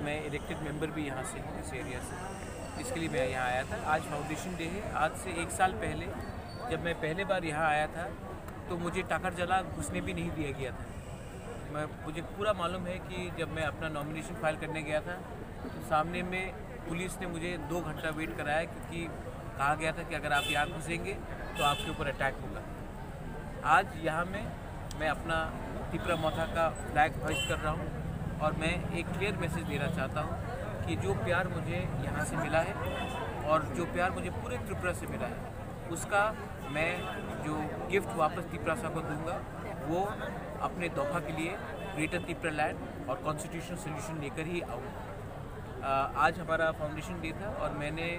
मैं elected member भी यहाँ से हूँ, इस एरिया से, इसके लिए मैं यहाँ आया था। आज फाउंडेशन डे है। आज से 1 साल पहले जब मैं पहले बार यहाँ आया था तो मुझे टाकरजला घुसने भी नहीं दिया गया था। मुझे पूरा मालूम है कि जब मैं अपना नॉमिनेशन फाइल करने गया था तो सामने में पुलिस ने मुझे 2 घंटा वेट कराया, क्योंकि कहा गया था कि अगर आप यहाँ घुसेंगे तो आपके ऊपर अटैक होगा। आज यहाँ में मैं अपना तिपरा मोथा का फ्लैग होइस्ट कर रहा हूँ और मैं एक क्लियर मैसेज देना चाहता हूँ कि जो प्यार मुझे यहाँ से मिला है और जो प्यार मुझे पूरे त्रिपुरा से मिला है, उसका मैं जो गिफ्ट वापस त्रिपुरा को दूंगा वो अपने दोफा के लिए ग्रेटर त्रिपुरा लैंड और कॉन्स्टिट्यूशनल सोल्यूशन लेकर ही आऊँगा। आज हमारा फाउंडेशन डे था और मैंने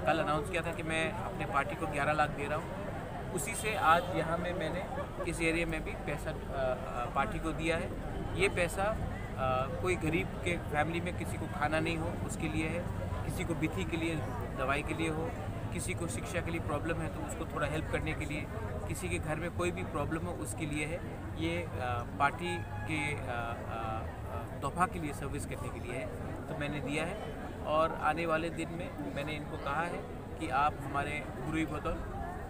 कल अनाउंस किया था कि मैं अपने पार्टी को 11 लाख दे रहा हूँ। उसी से आज यहाँ में मैंने इस एरिया में भी पैसा पार्टी को दिया है। ये पैसा कोई गरीब के फैमिली में किसी को खाना नहीं हो उसके लिए है, किसी को बिथी के लिए दवाई के लिए हो, किसी को शिक्षा के लिए प्रॉब्लम है तो उसको थोड़ा हेल्प करने के लिए, किसी के घर में कोई भी प्रॉब्लम हो उसके लिए है। ये पार्टी के तोहफा के लिए, सर्विस करने के लिए है, तो मैंने दिया है। और आने वाले दिन में मैंने इनको कहा है कि आप हमारे गुरुई बदौल,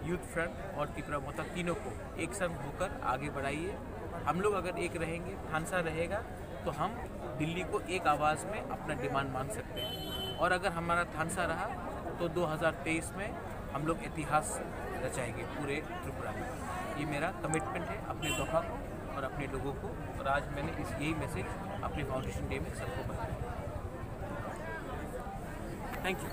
यूथ फ्रंट और त्रिपुरा मोथा तीनों को एक संग होकर आगे बढ़ाइए। हम लोग अगर एक रहेंगे, थानसा रहेगा, तो हम दिल्ली को एक आवाज़ में अपना डिमांड मांग सकते हैं। और अगर हमारा थानसा रहा तो 2023 में हम लोग इतिहास रचाएंगे पूरे त्रिपुरा में। ये मेरा कमिटमेंट है अपने दोफा को और अपने लोगों को, और आज मैंने यही मैसेज अपने फाउंडेशन डे में सबको बताया। Thank you.